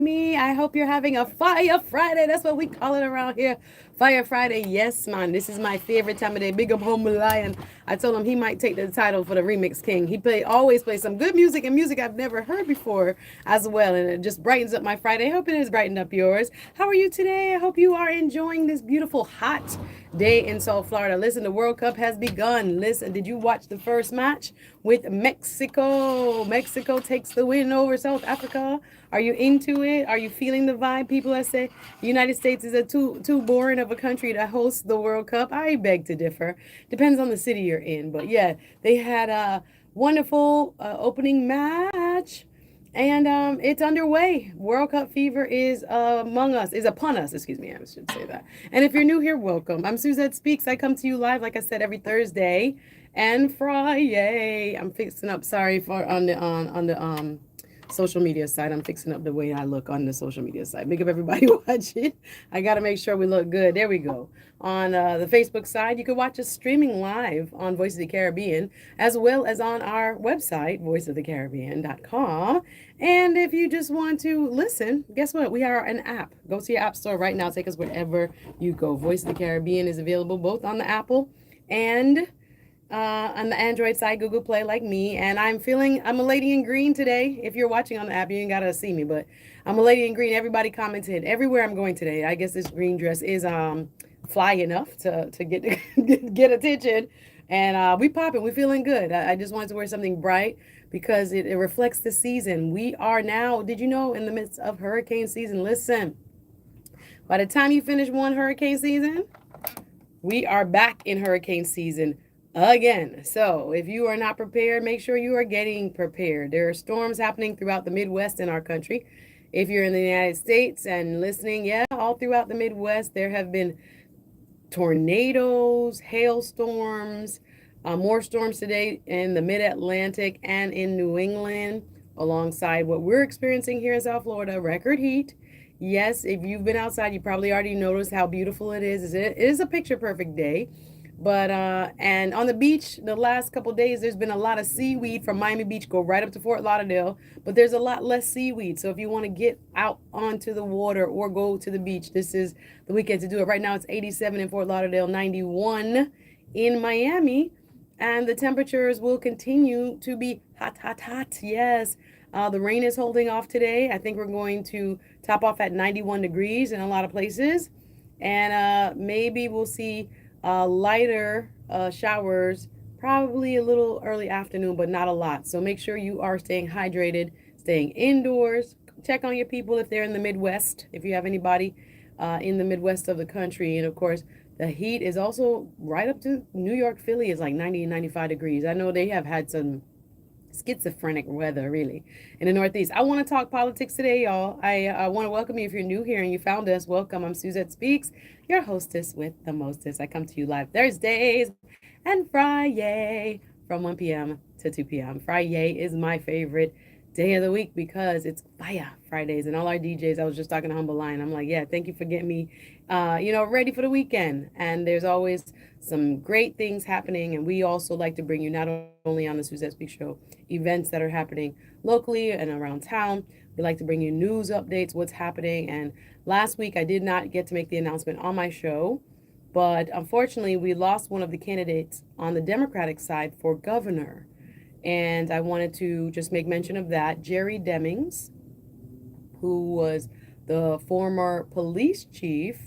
me. I hope you're having a Fire Friday. That's what we call it around here. Fire Friday. Yes, man. This is my favorite time of day. Big up Home Lion. I told him he might take the title for the Remix King. Always plays some good music and music I've never heard before as well. And it just brightens up my Friday. I hope it has brightened up yours. How are you today? I hope you are enjoying this beautiful hot day in South Florida. Listen, the World Cup has begun. Listen, did you watch the first match with Mexico? Mexico takes the win over South Africa. Are you into it? Are you feeling the vibe? People that say the United States is a too boring of a country to host the World Cup. I beg to differ. Depends on the city you're in, but yeah, they had a wonderful opening match. And it's underway. World Cup fever is upon us. Excuse me, I should say that. And if you're new here, welcome. I'm Suzette Speaks. I come to you live, like I said, every Thursday and Friday. I'm fixing up. Sorry for on the social media side. I'm fixing up the way I look on the social media side. Big up everybody watching. I got to make sure we look good. There we go. On the Facebook side, you can watch us streaming live on Voice of the Caribbean, as well as on our website, voiceofthecaribbean.com. And if you just want to listen, guess what? We are an app. Go to your app store right now. Take us wherever you go. Voice of the Caribbean is available both on the Apple and on the Android side, Google Play, like me. And I'm a lady in green today. If you're watching on the app, you ain't gotta see me, but I'm a lady in green. Everybody commented everywhere I'm going today. I guess this green dress is fly enough to get attention. And we popping, we feeling good. I just wanted to wear something bright because it reflects the season. We are now, did you know, in the midst of hurricane season? Listen, by the time you finish one hurricane season, we are back in hurricane season again. So if you are not prepared, make sure you are getting prepared. There are storms happening throughout the Midwest in our country. If you're in the United States and listening, yeah, all throughout the Midwest, there have been tornadoes, hailstorms, more storms today in the mid Atlantic and in New England, alongside what we're experiencing here in South Florida, record heat. Yes, if you've been outside, you probably already noticed how beautiful it is. It is a picture perfect day. But and on the beach, the last couple days, there's been a lot of seaweed from Miami Beach, go right up to Fort Lauderdale. But there's a lot less seaweed. So if you want to get out onto the water or go to the beach, this is the weekend to do it. Right now, it's 87 in Fort Lauderdale, 91 in Miami, and the temperatures will continue to be hot, hot, hot. Yes. The rain is holding off today. I think we're going to top off at 91 degrees in a lot of places. And maybe we'll see lighter showers, probably a little early afternoon, but not a lot. So make sure you are staying hydrated, staying indoors. Check on your people if they're in the Midwest, if you have anybody in the Midwest of the country. And of course, the heat is also right up to New York. Philly is like 90 and 95 degrees. I know they have had some schizophrenic weather really in the Northeast. I want to talk politics today, y'all. I want to welcome you. If you're new here and you found us, welcome. I'm Suzette Speaks, your hostess with the mostest. I come to you live Thursdays and Friday from 1 p.m. to 2 p.m. Friday is my favorite day of the week because it's Fire Fridays. And all our DJs, I was just talking to Humble Lion, I'm like, yeah, thank you for getting me ready for the weekend. And there's always some great things happening, and we also like to bring you, not only on the Suzette Speak Show, events that are happening locally and around town. We like to bring you news updates, what's happening. And last week I did not get to make the announcement on my show, but unfortunately we lost one of the candidates on the Democratic side for governor. And I wanted to just make mention of that. Jerry Demings, who was the former police chief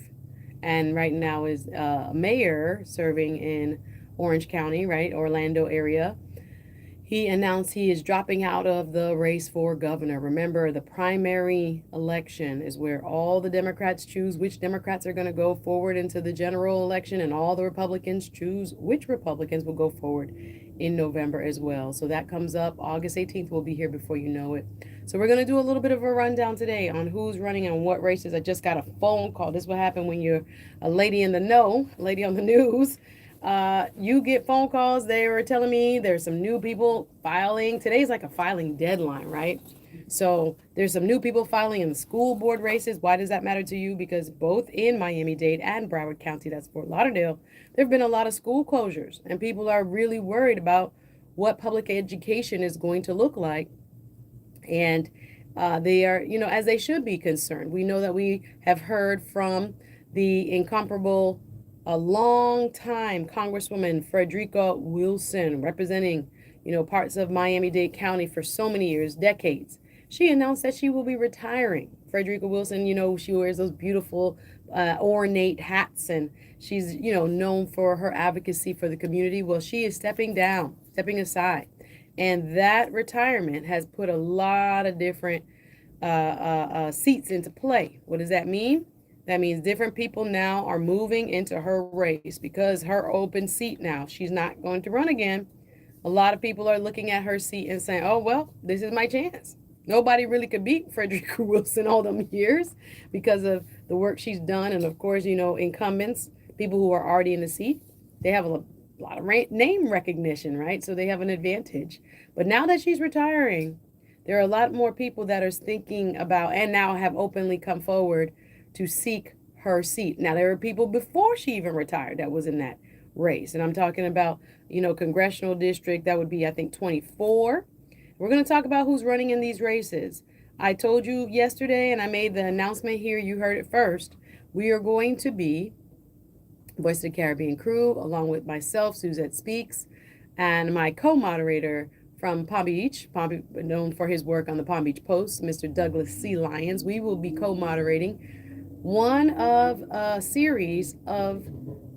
and right now is mayor serving in Orange County, right, Orlando area. He announced he is dropping out of the race for governor. Remember, the primary election is where all the Democrats choose which Democrats are going to go forward into the general election, and all the Republicans choose which Republicans will go forward in November as well. So that comes up August 18th. We'll be here before you know it. So we're going to do a little bit of a rundown today on who's running and what races. I just got a phone call. This is what happened when you're a lady in the know, lady on the news. You get phone calls. They were telling me there's some new people filing. Today's like a filing deadline, right? So there's some new people filing in the school board races. Why does that matter to you? Because both in Miami-Dade and Broward County, that's Fort Lauderdale, there have been a lot of school closures, and people are really worried about what public education is going to look like. And They are, as they should be concerned. We know that we have heard from the incomparable, a long time Congresswoman Frederica Wilson, representing, parts of Miami-Dade County for so many years, decades. She announced that she will be retiring. Frederica Wilson, she wears those beautiful, ornate hats, and she's, known for her advocacy for the community. Well, she is stepping down, stepping aside. And that retirement has put a lot of different seats into play. What does that mean? That means different people now are moving into her race because her open seat now, she's not going to run again. A lot of people are looking at her seat and saying, oh, well, this is my chance. Nobody really could beat Frederica Wilson all them years because of the work she's done. And of course, incumbents, people who are already in the seat, they have a lot of name recognition, right? So they have an advantage. But now that she's retiring, there are a lot more people that are thinking about and now have openly come forward to seek her seat. Now, there were people before she even retired that was in that race. And I'm talking about, congressional district, that would be, I think, 24. We're going to talk about who's running in these races. I told you yesterday, and I made the announcement here, you heard it first. We are going to be Voice of the Caribbean crew, along with myself, Suzette Speaks, and my co-moderator from Palm Beach, known for his work on the Palm Beach Post, Mr. Douglas C. Lyons. We will be co-moderating one of a series of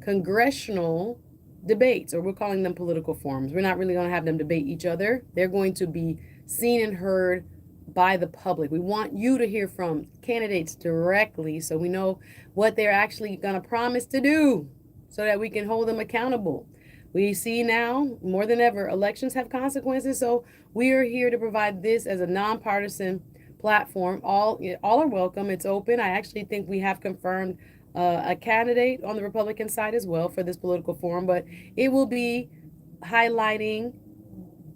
congressional debates, or we're calling them political forums. We're not really going to have them debate each other. They're going to be seen and heard by the public. We want you to hear from candidates directly so we know what they're actually going to promise to do so that we can hold them accountable. We see now more than ever elections have consequences, so we are here to provide this as a nonpartisan platform. All are welcome. It's open. I actually think we have confirmed a candidate on the Republican side as well for this political forum, but it will be highlighting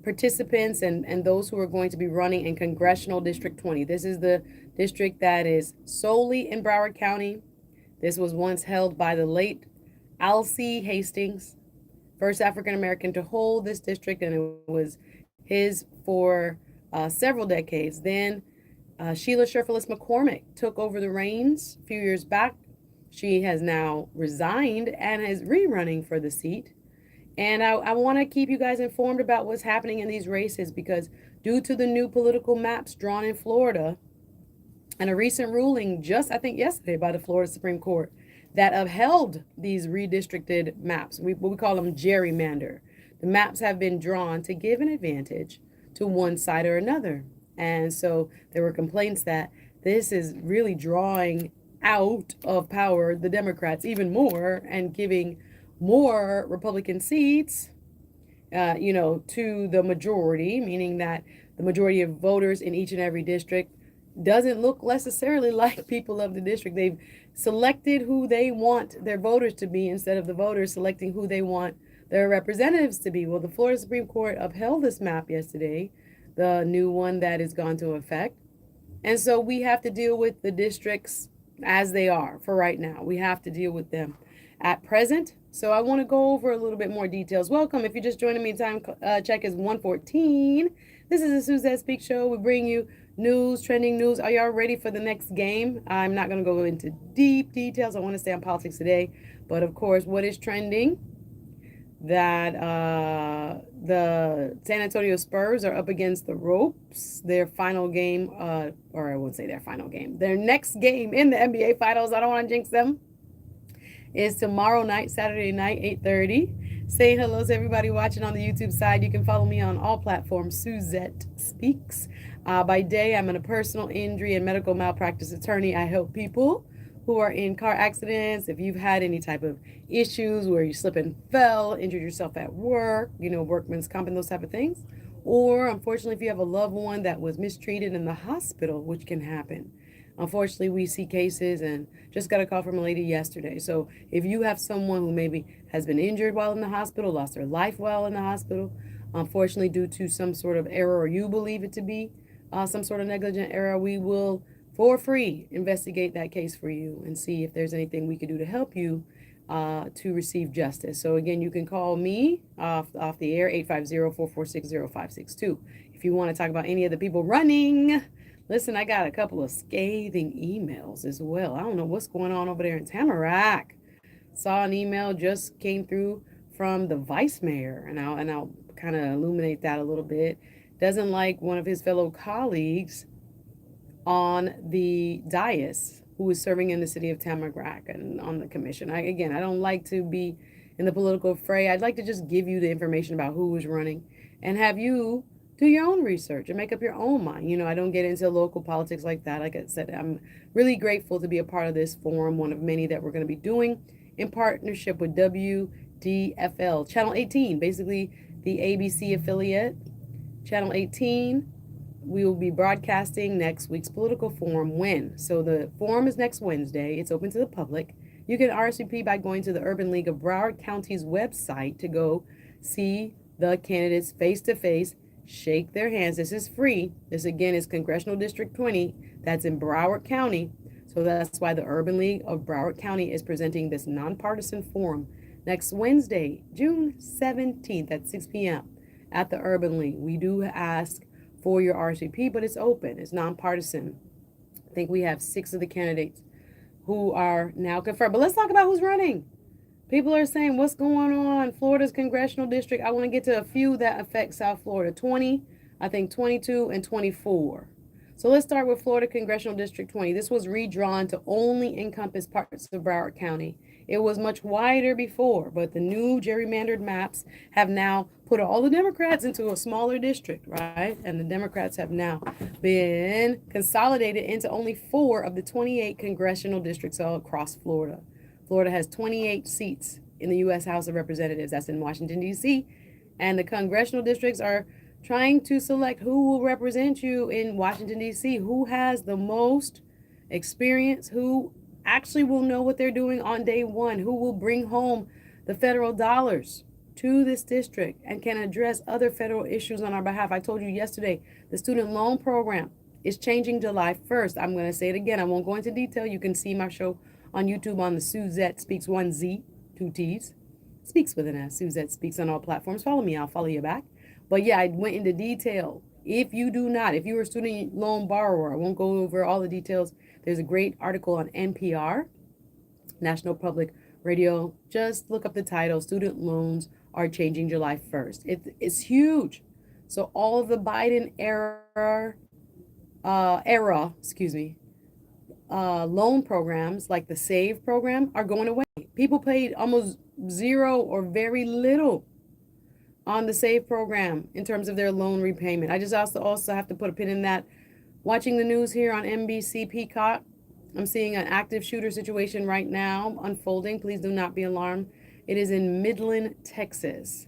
participants and those who are going to be running in Congressional District 20. This is the district that is solely in Broward County. This was once held by the late Alcee Hastings, first African American to hold this district, and it was his for several decades. Then Sheila Sherfullis McCormick took over the reins a few years back. She has now resigned and is rerunning for the seat. And I want to keep you guys informed about what's happening in these races because due to the new political maps drawn in Florida and a recent ruling just, I think, yesterday by the Florida Supreme Court that upheld these redistricted maps, what we call them gerrymander. The maps have been drawn to give an advantage to one side or another. And so there were complaints that this is really drawing out of power the Democrats even more and giving more Republican seats, to the majority, meaning that the majority of voters in each and every district doesn't look necessarily like people of the district. They've selected who they want their voters to be instead of the voters selecting who they want their representatives to be. Well, the Florida Supreme Court upheld this map yesterday, the new one that has gone into effect. And so we have to deal with the districts as they are for right now. We have to deal with them at present. So I want to go over a little bit more details. Welcome. If you're just joining me, time check is 1:14. This is the Suzette Speaks show. We bring you news, trending news. Are y'all ready for the next game? I'm not going to go into deep details. I want to stay on politics today. But of course, what is trending? That the San Antonio Spurs are up against the ropes. Their final game, or I won't say their final game. Their next game in the NBA Finals, I don't want to jinx them, is tomorrow night, Saturday night, 8:30. Say hello to everybody watching on the YouTube side. You can follow me on all platforms, Suzette Speaks. By day, I'm a personal injury and medical malpractice attorney. I help people who are in car accidents. If you've had any type of issues where you slip and fell, injured yourself at work, workman's comp and those type of things. Or unfortunately, if you have a loved one that was mistreated in the hospital, which can happen. Unfortunately, we see cases, and just got a call from a lady yesterday. So if you have someone who maybe has been injured while in the hospital, lost their life while in the hospital, unfortunately due to some sort of error, or you believe it to be some sort of negligent error, we will, for free, investigate that case for you and see if there's anything we could do to help you to receive justice. So again, you can call me off the air, 850-446-0562. If you want to talk about any of the people running, Listen, I got a couple of scathing emails as well. I don't know what's going on over there in Tamarack. Saw an email just came through from the vice mayor, and I'll kind of illuminate that a little bit. Doesn't like one of his fellow colleagues on the dais who is serving in the city of Tamarack and on the commission. Again, I don't like to be in the political fray. I'd like to just give you the information about who is running and have you do your own research and make up your own mind. I don't get into local politics like that. Like I said, I'm really grateful to be a part of this forum, one of many that we're going to be doing in partnership with WDFL, Channel 18, basically the ABC affiliate. Channel 18, we will be broadcasting next week's political forum when. So the forum is next Wednesday. It's open to the public. You can RSVP by going to the Urban League of Broward County's website to go see the candidates face to face, shake their hands. This is free. This again is Congressional District 20. That's in Broward County. So that's why the Urban League of Broward County is presenting this nonpartisan forum next Wednesday, June 17th at 6 p.m. at the Urban League. We do ask for your RSVP, but it's open. It's nonpartisan. I think we have 6 of the candidates who are now confirmed. But let's talk about who's running. People are saying, what's going on? Florida's congressional district. I want to get to a few that affect South Florida. 20, I think 22 and 24. So let's start with Florida Congressional District 20. This was redrawn to only encompass parts of Broward County. It was much wider before, but the new gerrymandered maps have now put all the Democrats into a smaller district, right? And the Democrats have now been consolidated into only 4 of the 28 congressional districts all across Florida. Florida has 28 seats in the U.S. House of Representatives. That's in Washington, D.C. And the congressional districts are trying to select who will represent you in Washington, D.C., who has the most experience, who actually will know what they're doing on day one, who will bring home the federal dollars to this district and can address other federal issues on our behalf. I told you yesterday, the student loan program is changing July 1st. I'm going to say it again. I won't go into detail. You can see my show on YouTube on the Suzette Speaks, 1Z, 2 T's. Speaks with an S. Suzette Speaks on all platforms. Follow me. I'll follow you back. But yeah, I went into detail. If you are a student loan borrower, I won't go over all the details. There's a great article on NPR, National Public Radio. Just look up the title, Student Loans Are Changing July 1st. It's huge. So all of the Biden loan programs like the SAVE program are going away. People paid almost zero or very little on the SAVE program in terms of their loan repayment. I just also have to put a pin in that. Watching the news here on NBC Peacock, I'm seeing an active shooter situation right now unfolding. Please do not be alarmed. It is in Midland, Texas.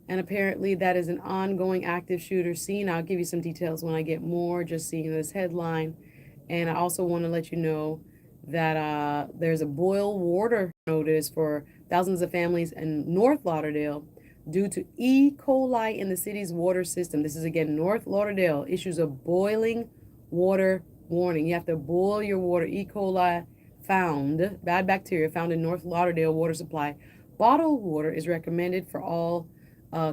And apparently that is an ongoing active shooter scene. I'll give you some details when I get more, just seeing this headline. And I also want to let you know that there's a boil water notice for thousands of families in North Lauderdale due to E. coli in the city's water system. This is again, North Lauderdale issues a boiling water warning. You have to boil your water. E. coli found, bad bacteria found in North Lauderdale water supply. Bottled water is recommended for all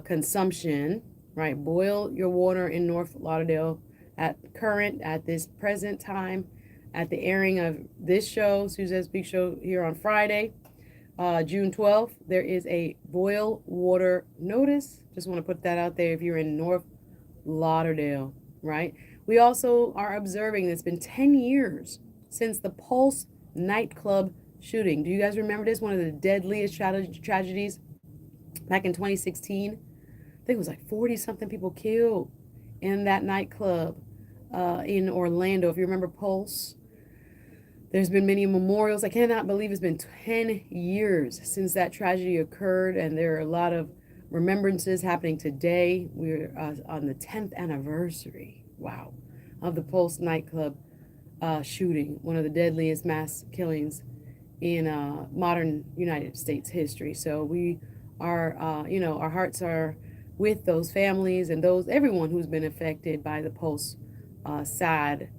consumption, right? Boil your water in North Lauderdale at this present time, at the airing of this show, Suzette Speaks show here on Friday, June 12th, there is a boil water notice. Just want to put that out there if you're in North Lauderdale, right? We also are observing it's been 10 years since the Pulse nightclub shooting. Do you guys remember this? One of the deadliest tragedies back in 2016. I think it was like 40-something people killed in that nightclub in Orlando. If you remember Pulse, there's been many memorials. I cannot believe it's been 10 years since that tragedy occurred, and there are a lot of remembrances happening today. We're on the 10th anniversary, wow, of the Pulse nightclub shooting, one of the deadliest mass killings in modern United States history. So we are, our hearts are with those families and everyone who's been affected by the Pulse sad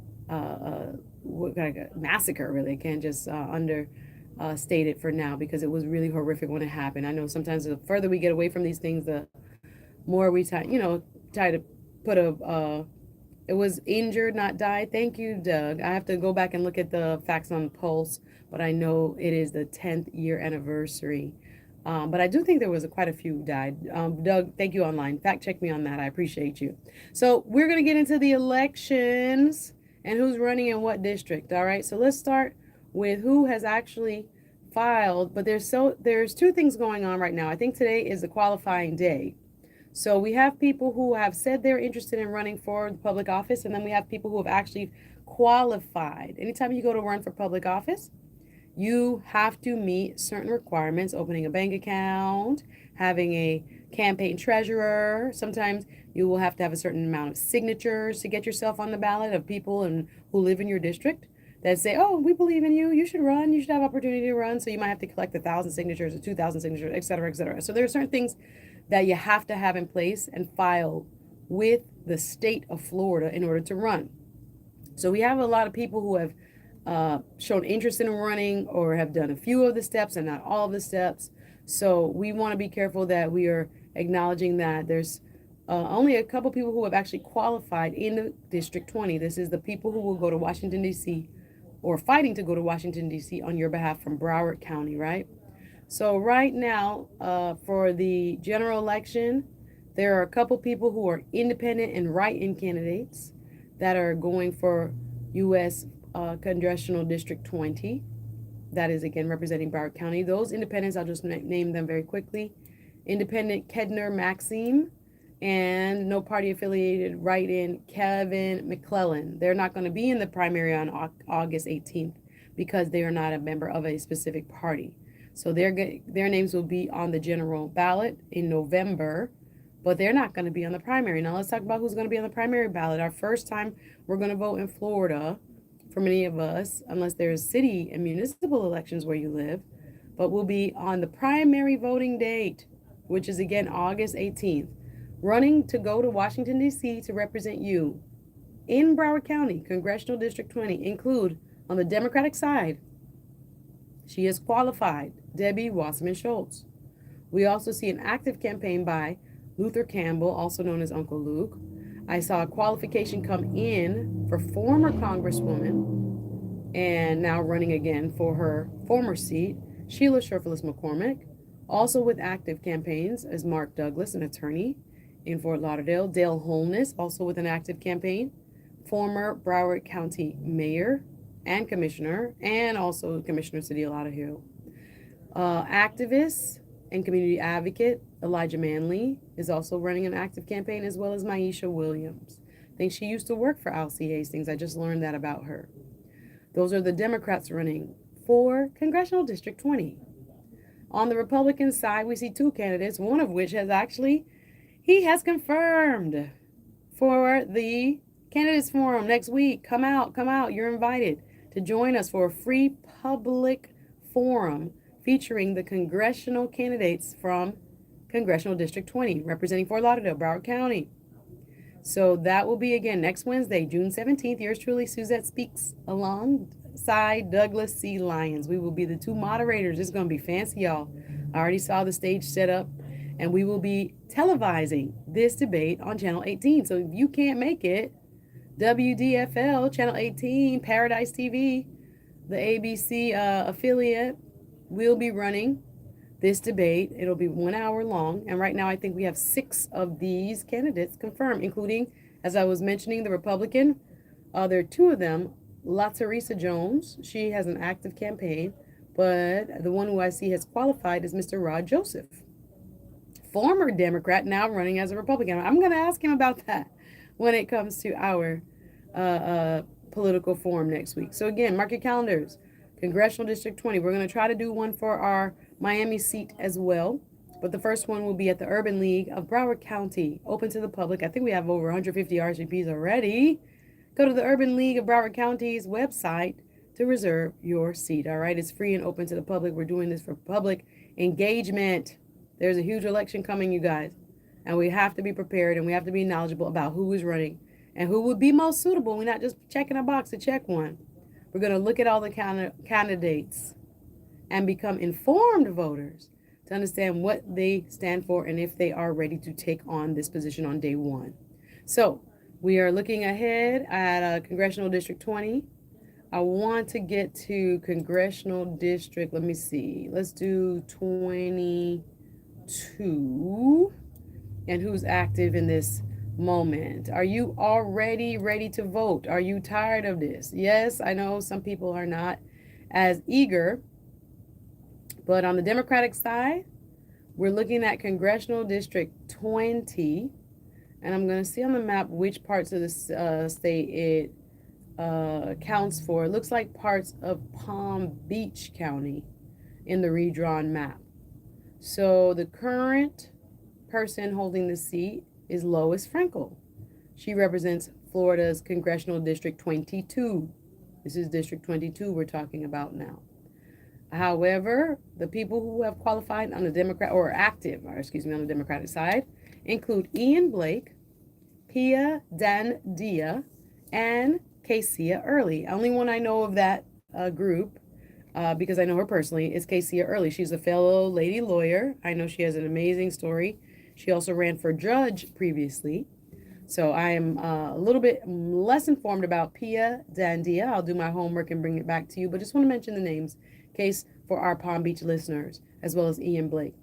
massacre. Really, I can't just understate it for now, because it was really horrific when it happened. I know sometimes the further we get away from these things, the more we try to put a It was injured, not died. Thank you, Doug. I have to go back and look at the facts on Pulse, but I know it is the 10th year anniversary. But I do think there was quite a few died. Doug, thank you online. Fact check me on that. I appreciate you. So we're going to get into the elections and who's running in what district. All right. So let's start with who has actually filed. But there's two things going on right now. I think today is the qualifying day. So we have people who have said they're interested in running for public office, and then we have people who have actually qualified. Anytime you go to run for public office, you have to meet certain requirements: opening a bank account, having a campaign treasurer. Sometimes you will have to have a certain amount of signatures to get yourself on the ballot of people who live in your district that say, oh, we believe in you, you should run, you should have opportunity to run. So you might have to collect 1,000 signatures or 2,000 signatures, et cetera, et cetera. So there are certain things that you have to have in place and file with the state of Florida in order to run. So we have a lot of people who have shown interest in running or have done a few of the steps and not all of the steps. So we want to be careful that we are acknowledging that there's only a couple people who have actually qualified in the District 20. This is the people who will go to Washington, D.C. or fighting to go to Washington, D.C. on your behalf from Broward County, right? So right now, for the general election, there are a couple people who are independent and write-in candidates that are going for U.S. Congressional District 20. That is, again, representing Broward County. Those independents, I'll just name them very quickly. Independent Kedner Maxime and no party affiliated write-in Kevin McClellan. They're not going to be in the primary on August 18th because they are not a member of a specific party. So their names will be on the general ballot in November, but they're not going to be on the primary. Now let's talk about who's going to be on the primary ballot. Our first time we're going to vote in Florida for many of us, unless there's city and municipal elections where you live, but we'll be on the primary voting date, which is again August 18th, running to go to Washington, D.C. to represent you in Broward County, Congressional District 20, include on the Democratic side. She is qualified, Debbie Wasserman Schultz. We also see an active campaign by Luther Campbell, also known as Uncle Luke. I saw a qualification come in for former Congresswoman and now running again for her former seat, Sheila Sherfilis McCormick. Also with active campaigns is Mark Douglas, an attorney in Fort Lauderdale. Dale Holness, also with an active campaign, former Broward County Mayor and Commissioner, and also Commissioner City of Lauderdale. Activist and community advocate Elijah Manley is also running an active campaign, as well as Maisha Williams. I think she used to work for Alcee Hastings. I just learned that about her. Those are the Democrats running for Congressional District 20. On the Republican side, we see two candidates, one of which he has confirmed for the Candidates Forum next week. Come out. You're invited to join us for a free public forum featuring the congressional candidates from Congressional District 20, representing Fort Lauderdale, Broward County. So that will be again next Wednesday, June 17th. Yours truly, Suzette Speaks, alongside Douglas C. Lyons. We will be the two moderators. It's going to be fancy, y'all. I already saw the stage set up, and we will be televising this debate on Channel 18. So if you can't make it, WDFL, Channel 18, Paradise TV, the ABC affiliate, will be running this debate. It'll be 1 hour long. And right now, I think we have 6 of these candidates confirmed, including, as I was mentioning, the Republican. There are 2 of them. LaTeresa Jones, she has an active campaign, but the one who I see has qualified is Mr. Rod Joseph, former Democrat, now running as a Republican. I'm going to ask him about that when it comes to our political forum next week. So again, mark your calendars. Congressional District 20. We're going to try to do one for our Miami seat as well. But the first one will be at the Urban League of Broward County, open to the public. I think we have over 150 RSVPs already. Go to the Urban League of Broward County's website to reserve your seat. All right, it's free and open to the public. We're doing this for public engagement. There's a huge election coming, you guys. And we have to be prepared, and we have to be knowledgeable about who is running and who would be most suitable. We're not just checking a box to check one. We're going to look at all the candidates and become informed voters to understand what they stand for and if they are ready to take on this position on day one. So We are looking ahead at Congressional District 20. I want to get to Congressional District, let me see, let's do 22. And who's active in this moment? Are you already ready to vote? Are you tired of this? Yes, I know some people are not as eager, but on the Democratic side, we're looking at Congressional District 20, and I'm going to see on the map which parts of the state it counts for. It looks like parts of Palm Beach County in the redrawn map. So the current person holding the seat is Lois Frankel. She represents Florida's Congressional District 22. This is District 22 we're talking about now. However, the people who have qualified on the Democrat or active, or excuse me, on the Democratic side include Ian Blake, Pia Dandia, and Casey Early. Only one I know of that group, because I know her personally, is Casey Early. She's a fellow lady lawyer. I know she has an amazing story. She also ran for judge previously. So I am a little bit less informed about Pia Dandia. I'll do my homework and bring it back to you, but just want to mention the names in case for our Palm Beach listeners, as well as Ian Blake.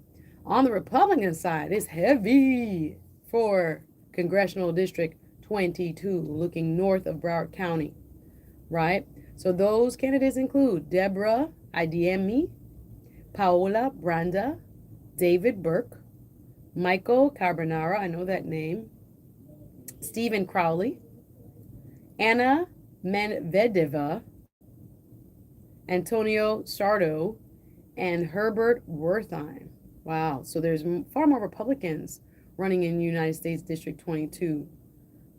On the Republican side, it's heavy for Congressional District 22, looking north of Broward County, right? So those candidates include Deborah Idiemi, Paola Branda, David Burke, Michael Carbonara, I know that name, Stephen Crowley, Anna Medvedeva, Antonio Sardo, and Herbert Wertheim. Wow, so there's far more Republicans running in United States District 22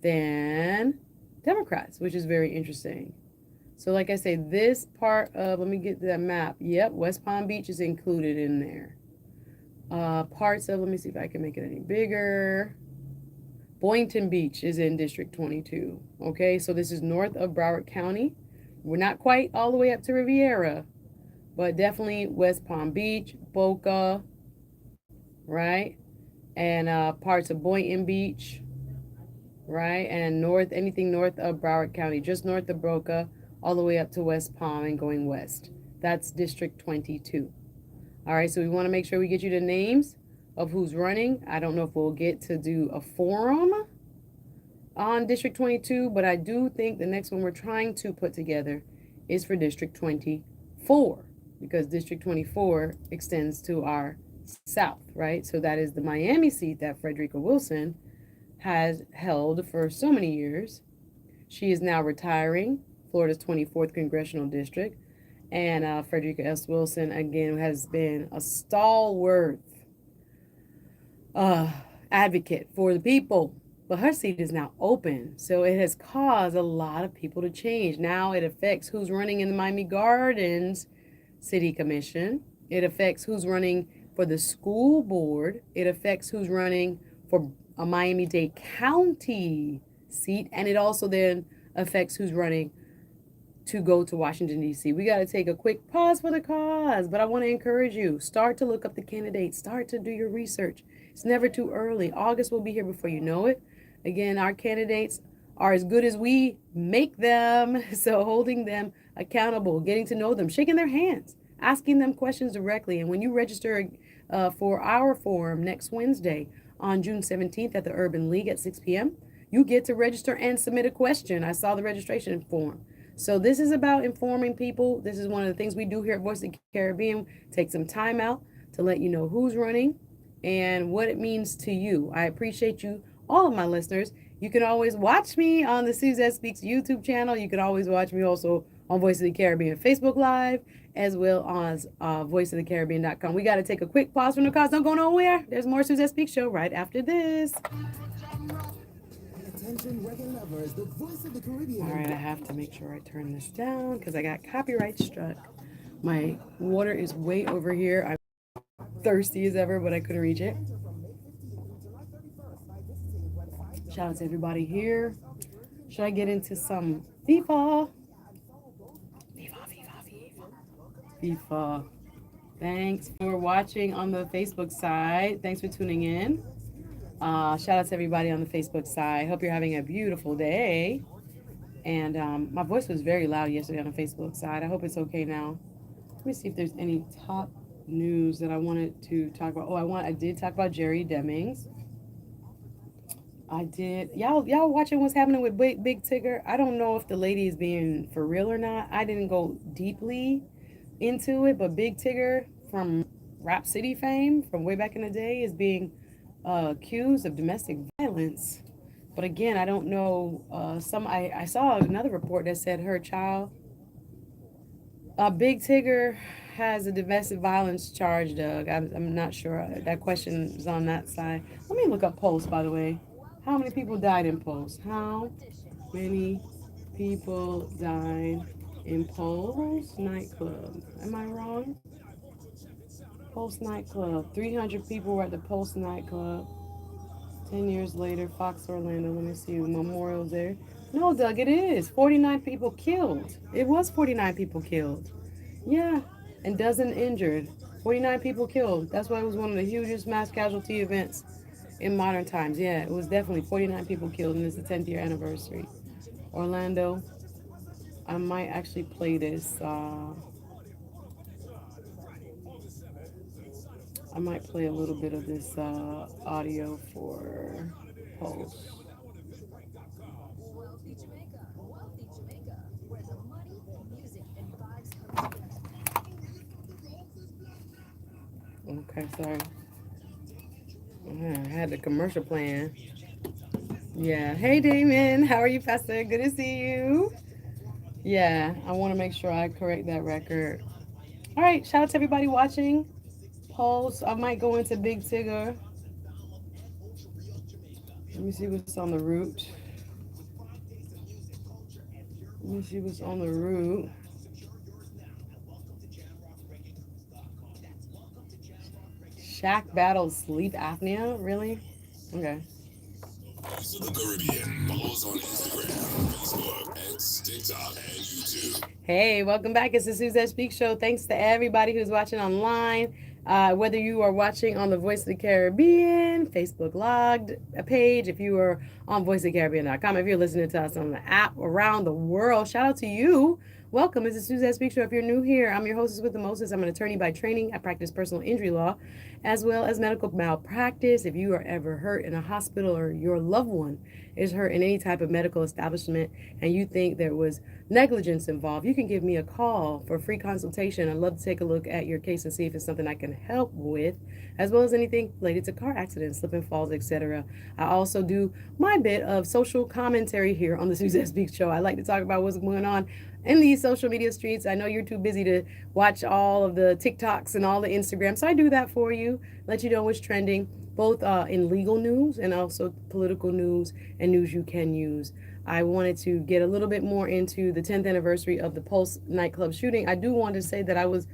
than Democrats, which is very interesting. So like I say, this part of, let me get that map. Yep, West Palm Beach is included in there. Parts of, let me see if I can make it any bigger. Boynton Beach is in District 22. Okay, so this is north of Broward County. We're not quite all the way up to Riviera, but definitely West Palm Beach, Boca, right? And parts of Boynton Beach, right? And north, anything north of Broward County, just north of Boca, all the way up to West Palm and going west. That's District 22. All right, so we want to make sure we get you the names of who's running. I don't know if we'll get to do a forum on District 22, but I do think the next one we're trying to put together is for District 24, because District 24 extends to our south, right? So that is the Miami seat that Frederica Wilson has held for so many years. She is now retiring, Florida's 24th Congressional District. And Frederica S. Wilson, again, has been a stalwart advocate for the people. But her seat is now open. So it has caused a lot of people to change. Now it affects who's running in the Miami Gardens City Commission. It affects who's running for the school board. It affects who's running for a Miami-Dade County seat. And it also then affects who's running to go to Washington, D.C. We got to take a quick pause for the cause, but I want to encourage you, start to look up the candidates, start to do your research. It's never too early. August will be here before you know it. Again, our candidates are as good as we make them, so holding them accountable, getting to know them, shaking their hands, asking them questions directly. And when you register for our forum next Wednesday on June 17th at the Urban League at 6 p.m., you get to register and submit a question. I saw the registration form. So this is about informing people. This is one of the things we do here at Voice of the Caribbean. Take some time out to let you know who's running and what it means to you. I appreciate you, all of my listeners. You can always watch me on the Suzette Speaks YouTube channel. You can always watch me also on Voice of the Caribbean Facebook Live, as well as voiceofthecaribbean.com. We got to take a quick pause from the cause. Don't go nowhere. There's more Suzette Speaks show right after this. All right, I have to make sure I turn this down because I got copyright struck. My water is way over here. I'm thirsty as ever, but I couldn't reach it. Shout out to everybody here. Should I get into some FIFA? FIFA. Thanks for watching on the Facebook side. Thanks for tuning in. Shout out to everybody on the Facebook side. Hope you're having a beautiful day. And my voice was very loud yesterday on the Facebook side. I hope it's okay now. Let me see if there's any top news that I wanted to talk about. I did talk about Jerry Demings. I did. Y'all watching what's happening with Big Tigger? I don't know if the lady is being for real or not. I didn't go deeply into it, but Big Tigger from Rap City fame from way back in the day is being accused of domestic violence. But again, I don't know. I saw another report that said her child, Big Tigger, has a domestic violence charge. Doug, I'm not sure. That question is on that side. Let me look up Pulse, by the way. How many people died in Pulse? How many people died in Pulse nightclub? Am I wrong? Pulse nightclub. 300 people were at the Pulse nightclub. 10 years later, Fox Orlando. Let me see. Memorials there. No, Doug, it is. 49 people killed. It was 49 people killed. Yeah. And dozen injured. 49 people killed. That's why it was one of the hugest mass casualty events in modern times. Yeah, it was definitely 49 people killed, and it's the 10th year anniversary. Orlando. I might actually play this. I might play a little bit of this audio for Pulse. Okay, sorry. I had the commercial playing. Yeah. Hey, Damon. How are you, Pastor? Good to see you. Yeah, I want to make sure I correct that record. All right. Shout out to everybody watching. Pulse. I might go into Big Tigger. Let me see what's on the route. Let me see what's on the route. Shaq battles sleep apnea? Really? Okay. The Caribbean. Follow us on Instagram, Facebook, X, TikTok, and YouTube. Hey, welcome back. It's the Suzette Speaks show. Thanks to everybody who's watching online. Whether you are watching on the Voice of the Caribbean Facebook logged page, if you are on voiceofthecaribbean.com, if you're listening to us on the app around the world, shout out to you. Welcome. It's the Suzette Speaks show. If you're new here, I'm your hostess with the mostest. I'm an attorney by training. I practice personal injury law as well as medical malpractice. If you are ever hurt in a hospital or your loved one is hurt in any type of medical establishment and you think there was negligence involved, you can give me a call for a free consultation. I'd love to take a look at your case and see if it's something I can help with, as well as anything related to car accidents, slip and falls, etc. I also do my bit of social commentary here on the Suzette Speaks show. I like to talk about what's going on in these social media streets. I know you're too busy to watch all of the TikToks and all the Instagram, so I do that for you, let you know what's trending, both in legal news and also political news and news you can use. I wanted to get a little bit more into the 10th anniversary of the Pulse nightclub shooting. I do want to say that I was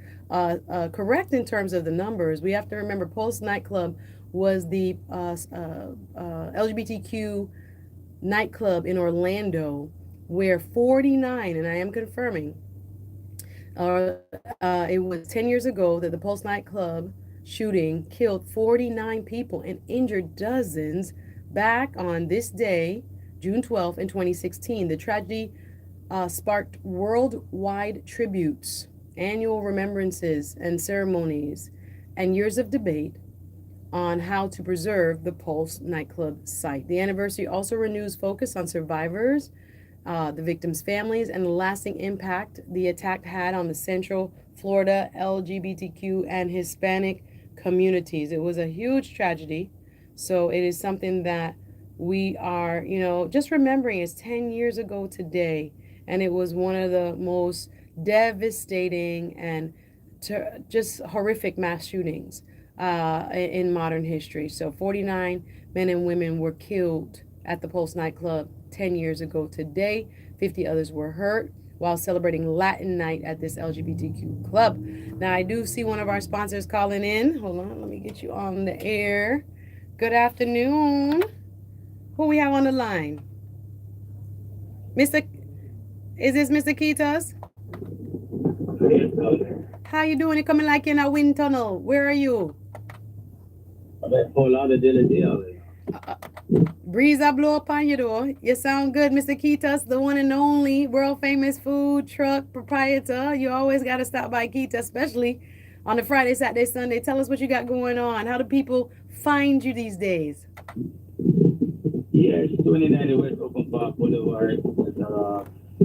correct in terms of the numbers. We have to remember Pulse nightclub was the LGBTQ nightclub in Orlando where 49, and I am confirming, it was 10 years ago that the Pulse nightclub shooting killed 49 people and injured dozens back on this day, June 12th in 2016. The tragedy sparked worldwide tributes, annual remembrances and ceremonies, and years of debate on how to preserve the Pulse nightclub site. The anniversary also renews focus on survivors, the victims' families, and the lasting impact the attack had on the Central Florida LGBTQ and Hispanic communities. It was a huge tragedy, so it is something that we are, just remembering. It's 10 years ago today, and it was one of the most devastating and just horrific mass shootings in modern history. So 49 men and women were killed at the Pulse nightclub 10 years ago today. 50 others were hurt while celebrating Latin Night at this LGBTQ club. Now, I do see one of our sponsors calling in. Hold on, let me get you on the air. Good afternoon. Who we have on the line? Is this Mr. Ketos? How you doing? You coming like in a wind tunnel. Where are you? I'm at Fort Lauderdale. Breeze I blow upon you though. You sound good, Mr. Ketas, the one and only world famous food truck proprietor. You always got to stop by Keita, especially on the Friday, Saturday, Sunday. Tell us what you got going on. How do people find you these days? Yes, 29 West Oakland Park Boulevard,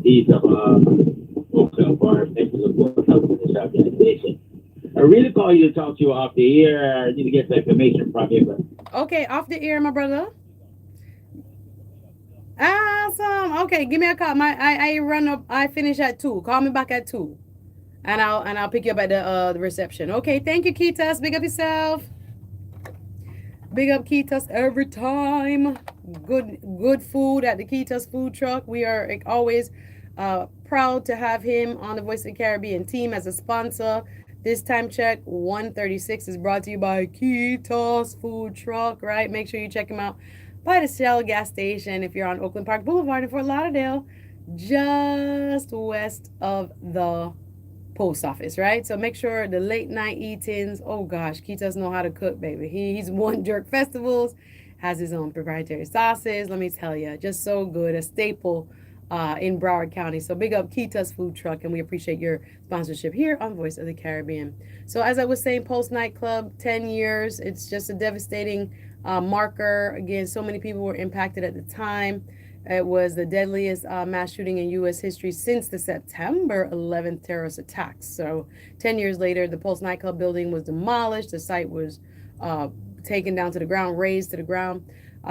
east of Oakland Park, next to the courthouse in the South Gas Station. I really call you to talk to you off the air. I need to get some information from you, but Okay, off the air, my brother. Awesome. Okay, give me a call. I run up. I finish at 2. Call me back at 2, and I'll pick you up at the reception. Okay, thank you, Ketas. Big up yourself. Big up Ketas every time. Good food at the Ketas food truck. We are always proud to have him on the Voice of the Caribbean team as a sponsor. This time check 136 is brought to you by Ketas food truck, right? Make sure you check him out by the Shell gas station if you're on Oakland Park Boulevard in Fort Lauderdale, just west of the post office, right? So make sure the late night eatings. Oh gosh, Keita's know how to cook, baby. He's won jerk festivals, has his own proprietary sauces. Let me tell you, just so good, a staple in Broward County. So big up Keita's food truck, and we appreciate your sponsorship here on Voice of the Caribbean. So as I was saying, Post nightclub, 10 years. It's just a devastating marker. Again, so many people were impacted at the time. It was the deadliest mass shooting in U.S. history since the September 11th terrorist attacks. So 10 years later, the Pulse nightclub building was demolished. The site was uh, taken down to the ground, razed to the ground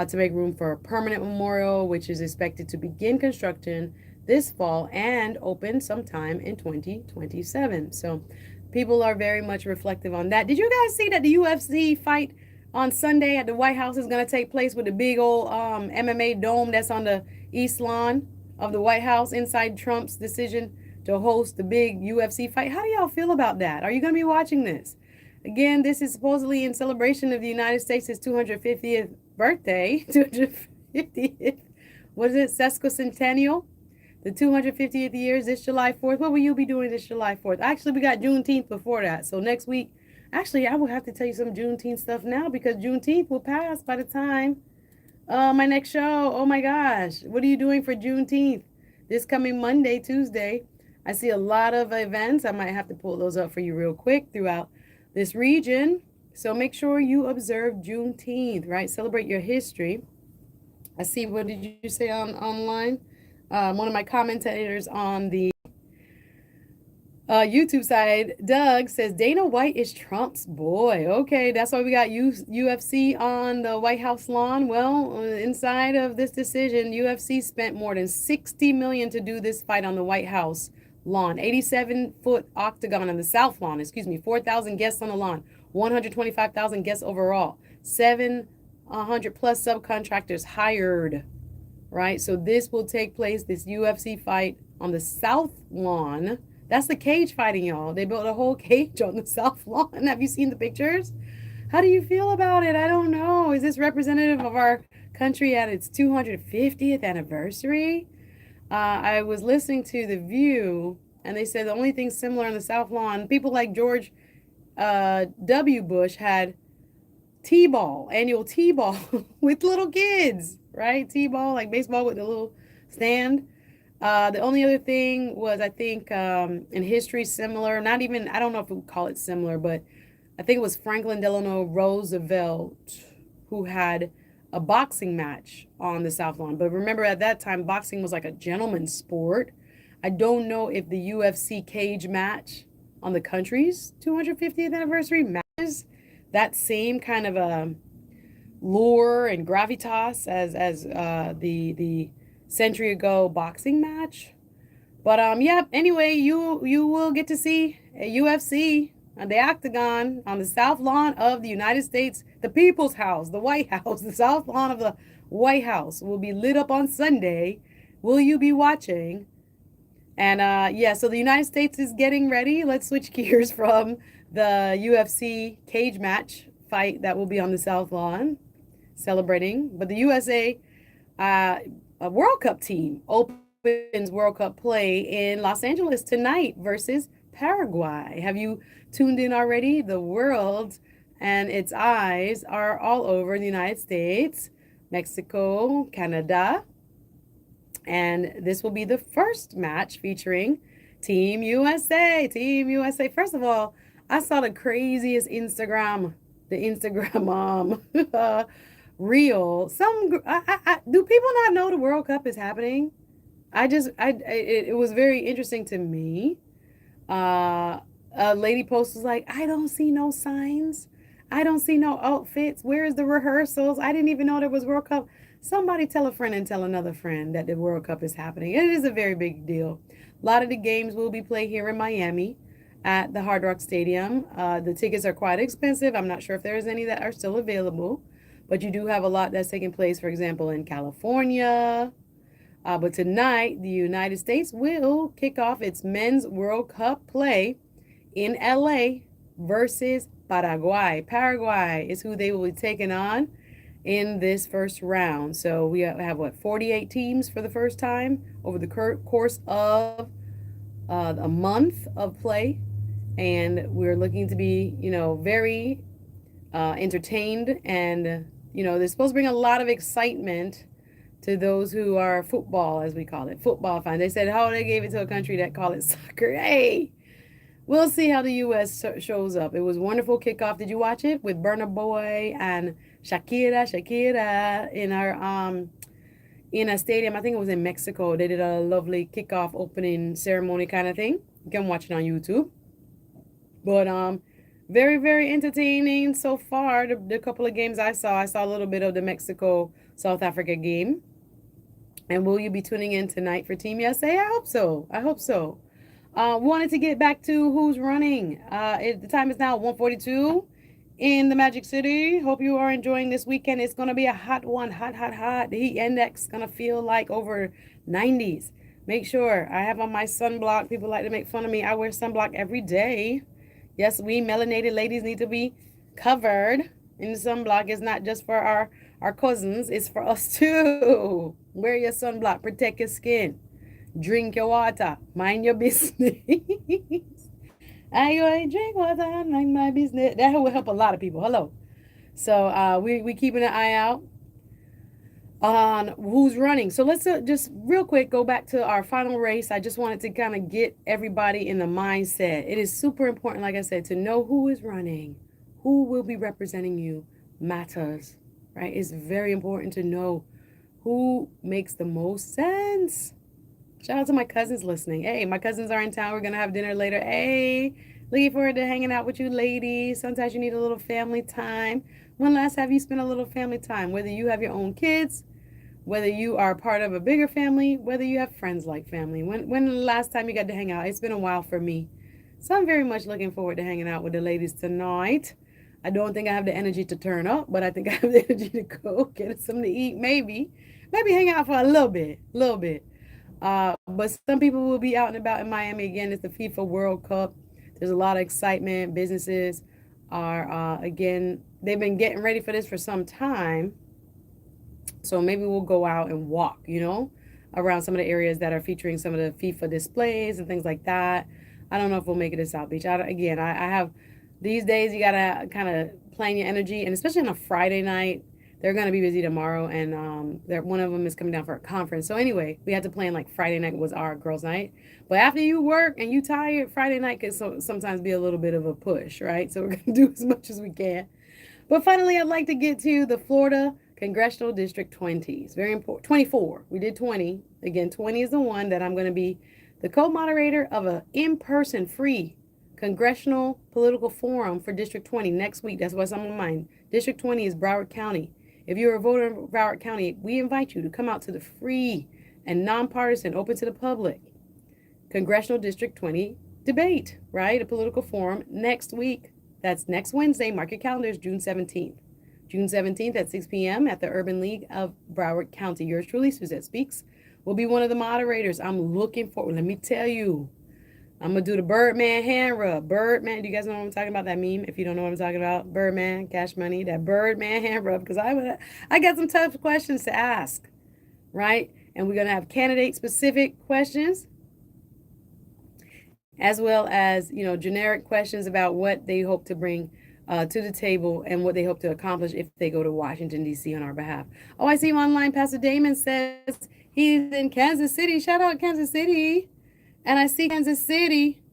to make room for a permanent memorial, which is expected to begin construction this fall and open sometime in 2027. So people are very much reflective on that. Did you guys see that the UFC fight on Sunday at the White House is going to take place with the big old MMA dome that's on the east lawn of the White House inside Trump's decision to host the big UFC fight? How do y'all feel about that? Are you going to be watching this? Again, this is supposedly in celebration of the United States' 250th birthday. 250th, what is it, sesquicentennial? The 250th years this July 4th. What will you be doing this July 4th? Actually, we got Juneteenth before that. So next week, actually, I will have to tell you some Juneteenth stuff now because Juneteenth will pass by the time my next show. Oh my gosh. What are you doing for Juneteenth? This coming Monday, Tuesday. I see a lot of events. I might have to pull those up for you real quick throughout this region. So make sure you observe Juneteenth, right? Celebrate your history. I see, what did you say on online? One of my commentators on the YouTube side, Doug says Dana White is Trump's boy. Okay, that's why we got UFC on the White House lawn. Well, inside of this decision, UFC spent more than $60 million to do this fight on the White House lawn. 87-foot octagon on the South lawn. 4,000 guests on the lawn. 125,000 guests overall. 700 plus subcontractors hired. Right, so this will take place. This UFC fight on the South lawn. That's the cage fighting, y'all. They built a whole cage on the South Lawn. Have you seen the pictures? How do you feel about it? I don't know. Is this representative of our country at its 250th anniversary? I was listening to The View, and they said the only thing similar on the South Lawn, people like George W. Bush had T-ball, annual T-ball with little kids, right? T-ball, like baseball with the little stand. The only other thing was, I think, in history similar, not even, I don't know if we call it similar, but I think it was Franklin Delano Roosevelt who had a boxing match on the South Lawn. But remember, at that time, boxing was like a gentleman's sport. I don't know if the UFC cage match on the country's 250th anniversary matches that same kind of a lure and gravitas as the century ago boxing match. But yeah, anyway, you will get to see a UFC on the octagon on the South Lawn of the United States, the People's House, the White House. The South Lawn of the White House will be lit up on Sunday. Will you be watching? And yeah, so the United States is getting ready. Let's switch gears from the UFC cage match fight that will be on the South Lawn celebrating. But the USA a World Cup team opens World Cup play in Los Angeles tonight versus Paraguay. Have you tuned in already? The world and its eyes are all over the United States Mexico, Canada. And this will be the first match featuring Team USA. Team USA. First of all, I saw the craziest the Instagram reel. Do people not know the World Cup is happening? It was very interesting to me. A lady post was like, I don't see no signs. I don't see no outfits. Where's the rehearsals? I didn't even know there was World Cup. Somebody tell a friend and tell another friend that the World Cup is happening. It is a very big deal. A lot of the games will be played here in Miami at the Hard Rock Stadium. The tickets are quite expensive. I'm not sure if there's any that are still available, but you do have a lot that's taking place, for example, in California. But tonight, the United States will kick off its Men's World Cup play in LA versus Paraguay. Paraguay is who they will be taking on in this first round. So we have what, 48 teams for the first time over the course of a month of play. And we're looking to be, very entertained. And, they're supposed to bring a lot of excitement to those who are football, as we call it, football fans. They said, oh, they gave it to a country that call it soccer. Hey, we'll see how the U.S. shows up. It was a wonderful kickoff. Did you watch it with Burna Boy and Shakira in a stadium? I think it was in Mexico. They did a lovely kickoff opening ceremony kind of thing. You can watch it on YouTube. But very, very entertaining so far. The couple of games I saw a little bit of the Mexico South Africa game. And will you be tuning in tonight for Team USA? I hope so. I hope so. Wanted to get back to who's running. The time is now 1:42 in the Magic City. Hope you are enjoying this weekend. It's going to be a hot one. Hot, hot, hot. The heat index is going to feel like over 90s. Make sure I have on my sunblock. People like to make fun of me. I wear sunblock every day. Yes, we melanated ladies need to be covered in the sunblock. It's not just for our cousins. It's for us too. Wear your sunblock. Protect your skin. Drink your water. Mind your business. I go and drink water. Mind my business. That will help a lot of people. Hello. So we keeping an eye out on who's running. So let's just real quick go back to our final race. I just wanted to kind of get everybody in the mindset. It is super important, like I said, to know who is running, who will be representing you matters, right? It's very important to know who makes the most sense. Shout out to my cousins listening. Hey, my cousins are in town. We're going to have dinner later. Hey, looking forward to hanging out with you ladies. Sometimes you need a little family time. When last have you spent a little family time? Whether you have your own kids, whether you are part of a bigger family, whether you have friends like family. When the last time you got to hang out? It's been a while for me. So I'm very much looking forward to hanging out with the ladies tonight. I don't think I have the energy to turn up, but I think I have the energy to go get something to eat, maybe hang out for a little bit. But some people will be out and about in Miami again. It's the FIFA World Cup. There's a lot of excitement. Businesses are, again, they've been getting ready for this for some time. So maybe we'll go out and walk, around some of the areas that are featuring some of the FIFA displays and things like that. I don't know if we'll make it to South Beach. I have these days, you got to kind of plan your energy. And especially on a Friday night, they're going to be busy tomorrow. And one of them is coming down for a conference. So anyway, we had to plan like Friday night was our girls' night. But after you work and you tired, Friday night can sometimes be a little bit of a push, right? So we're going to do as much as we can. But finally, I'd like to get to the Florida Congressional District 20. It's very important. 24. We did 20. Again, 20 is the one that I'm going to be the co-moderator of an in-person free congressional political forum for District 20 next week. That's what's on my mind. District 20 is Broward County. If you're a voter in Broward County, we invite you to come out to the free and nonpartisan, open to the public Congressional District 20 debate, right? A political forum next week. That's next Wednesday. Mark your calendars, June 17th. June 17th at 6 p.m. at the Urban League of Broward County. Yours truly, Suzette Speaks, will be one of the moderators. I'm looking forward. Let me tell you, I'm going to do the Birdman hand rub. Birdman, do you guys know what I'm talking about? That meme, if you don't know what I'm talking about. Birdman, Cash Money, that Birdman hand rub. Because I got some tough questions to ask, right? And we're going to have candidate-specific questions, as well as, generic questions about what they hope to bring to the table and what they hope to accomplish if they go to Washington, D.C. on our behalf. Oh, I see him online. Pastor Damon says he's in Kansas City. Shout out Kansas City. And I see Kansas City.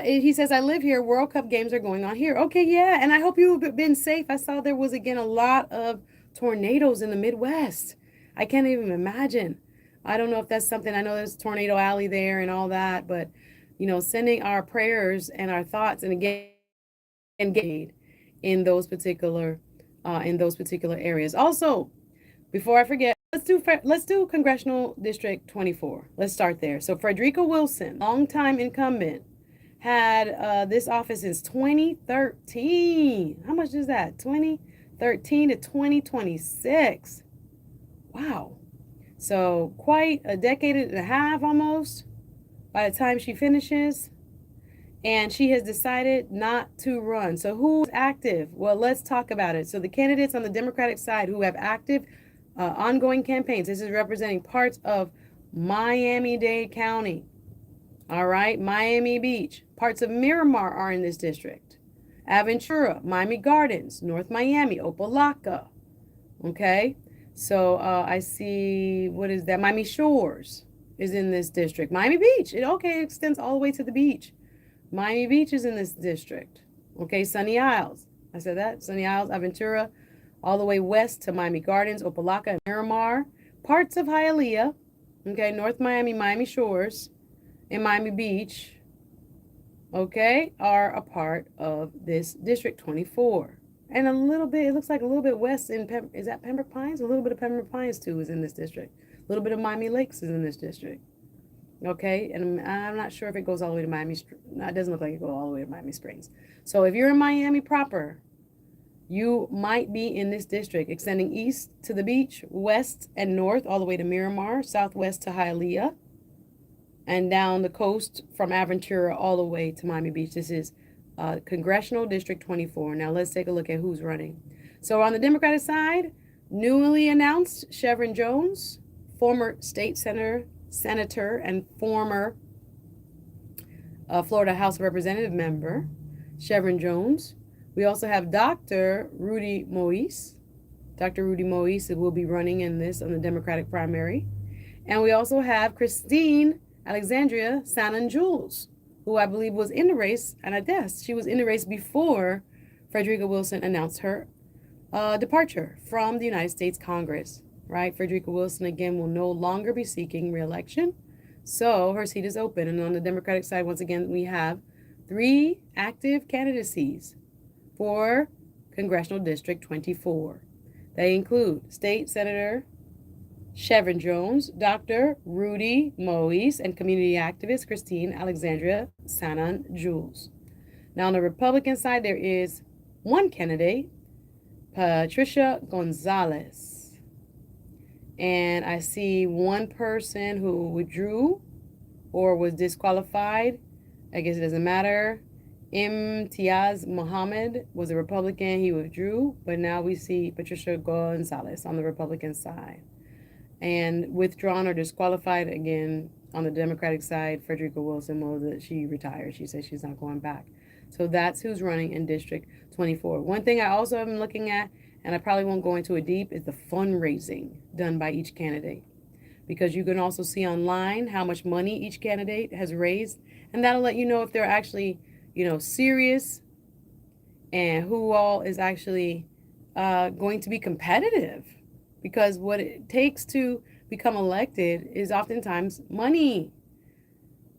He says, I live here. World Cup games are going on here. Okay, yeah. And I hope you've been safe. I saw there was, again, a lot of tornadoes in the Midwest. I can't even imagine. I don't know if that's something. I know there's Tornado Alley there and all that, but, sending our prayers and our thoughts and again, engage in those particular areas. Also, before I forget, let's do Congressional District 24. Let's start there. So Frederica Wilson, longtime incumbent, had this office since 2013. How much is that? 2013 to 2026. Wow. So quite a decade and a half almost by the time she finishes. And she has decided not to run. So who's active? Well, let's talk about it. So the candidates on the Democratic side who have active ongoing campaigns. This is representing parts of Miami-Dade County. All right, Miami Beach. Parts of Miramar are in this district. Aventura, Miami Gardens, North Miami, Opelika. Okay, so I see, what is that? Miami Shores is in this district. Miami Beach, it extends all the way to the beach. Miami Beach is in this district. Okay, Sunny Isles. I said that. Sunny Isles, Aventura, all the way west to Miami Gardens, Opelika, and Miramar. Parts of Hialeah. Okay, North Miami, Miami Shores, and Miami Beach, okay, are a part of this District 24. And a little bit, it looks like a little bit west is that Pembroke Pines? A little bit of Pembroke Pines, too, is in this district. A little bit of Miami Lakes is in this district. Okay, and I'm not sure if it goes all the way to Miami. No, it doesn't look like it goes all the way to Miami Springs. So if you're in Miami proper, you might be in this district, extending east to the beach, west and north, all the way to Miramar, southwest to Hialeah, and down the coast from Aventura all the way to Miami Beach. This is Congressional District 24. Now let's take a look at who's running. So on the Democratic side, newly announced Chevron Jones, former state senator and former Florida House of Representative member, Chevron Jones. We also have Dr. Rudy Moise. Dr. Rudy Moise will be running in this on the Democratic primary. And we also have Christine Alexandria Sanon Jules, who I believe was in the race, and I guess she was in the race before Frederica Wilson announced her departure from the United States Congress. Right? Frederica Wilson, again, will no longer be seeking re-election. So her seat is open. And on the Democratic side, once again, we have 3 active candidacies for Congressional District 24. They include State Senator Chevron Jones, Dr. Rudy Moise, and community activist Christine Alexandria Sanon Jules. Now, on the Republican side, there is one candidate, Patricia Gonzalez. And I see one person who withdrew or was disqualified. I guess it doesn't matter. Imtiaz Muhammad was a Republican. He withdrew. But now we see Patricia Gonzalez on the Republican side. And withdrawn or disqualified, again, on the Democratic side, Frederica Wilson that she retired. She said she's not going back. So that's who's running in District 24. One thing I also am looking at, and I probably won't go into it deep, is the fundraising done by each candidate. Because you can also see online how much money each candidate has raised. And that'll let you know if they're actually, serious and who all is actually going to be competitive. Because what it takes to become elected is oftentimes money.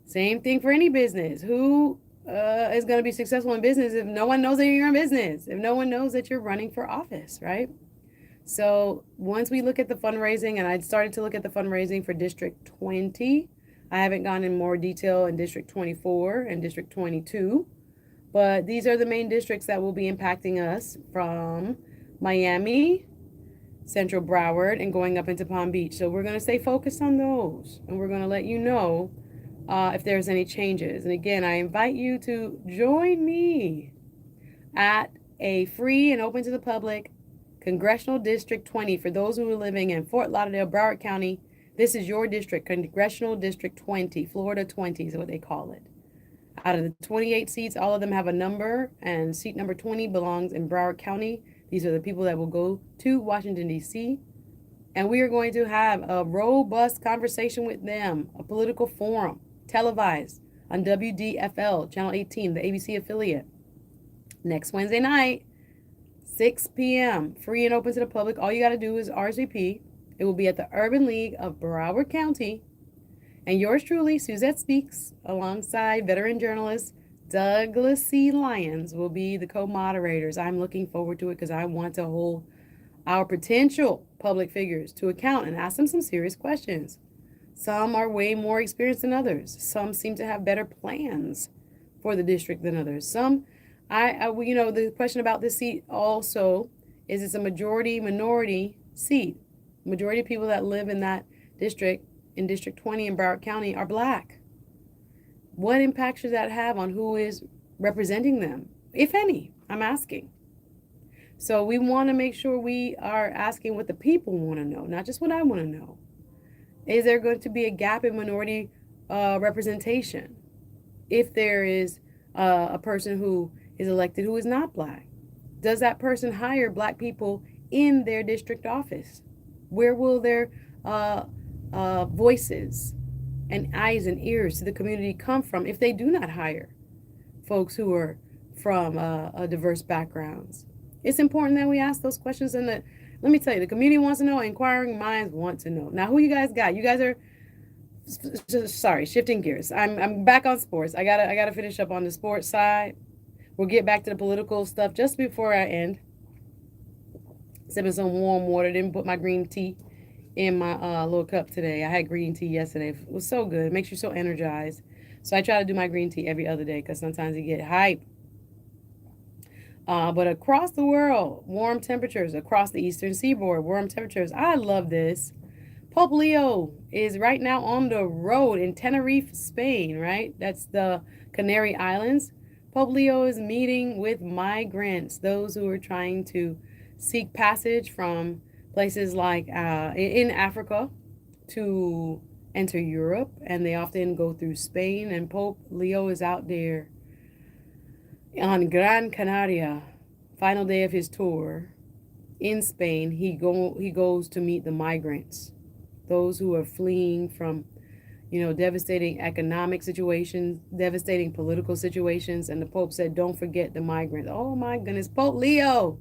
Same thing for any business. Who is going to be successful in business if no one knows that you're in business, if no one knows that you're running for office, right? So once we look at the fundraising, and I started to look at the fundraising for District 20, I haven't gone in more detail in District 24 and District 22, but these are the main districts that will be impacting us from Miami, Central Broward, and going up into Palm Beach. So we're going to stay focused on those, and we're going to let you know if there's any changes. And again, I invite you to join me at a free and open to the public Congressional District 20. For those who are living in Fort Lauderdale, Broward County, this is your district, Congressional District 20, Florida 20 is what they call it. Out of the 28 seats, all of them have a number, and seat number 20 belongs in Broward County. These are the people that will go to Washington, D.C., and we are going to have a robust conversation with them, a political forum, televised on WDFL, Channel 18, the ABC affiliate, next Wednesday night, 6 p.m., free and open to the public. All you got to do is RSVP. It will be at the Urban League of Broward County. And yours truly, Suzette Speaks, alongside veteran journalist Douglas C. Lyons, will be the co-moderators. I'm looking forward to it because I want to hold our potential public figures to account and ask them some serious questions. Some are way more experienced than others. Some seem to have better plans for the district than others. Some, the question about this seat also is it's a majority minority seat. Majority of people that live in that district, in District 20 in Broward County, are black. What impact should that have on who is representing them, if any? I'm asking. So we want to make sure we are asking what the people want to know, not just what I want to know. Is there going to be a gap in minority representation if there is a person who is elected who is not black? Does that person hire black people in their district office? Where will their voices and eyes and ears to the community come from if they do not hire folks who are from diverse backgrounds? It's important that we ask those questions, and let me tell you, the community wants to know, inquiring minds want to know. Now, who you guys got? You guys are, sorry, shifting gears. I'm back on sports. I gotta finish up on the sports side. We'll get back to the political stuff just before I end. Sipping some warm water. Didn't put my green tea in my little cup today. I had green tea yesterday. It was so good. It makes you so energized. So I try to do my green tea every other day because sometimes you get hype. But across the world, warm temperatures. Across the eastern seaboard, warm temperatures. I love this. Pope Leo is right now on the road in Tenerife, Spain, right? That's the Canary Islands. Pope Leo is meeting with migrants, those who are trying to seek passage from places like in Africa to enter Europe, and they often go through Spain. And Pope Leo is out there on Gran Canaria, final day of his tour in Spain. He goes to meet the migrants, those who are fleeing from, devastating economic situations, devastating political situations. And the Pope said, don't forget the migrants. Oh my goodness, Pope Leo,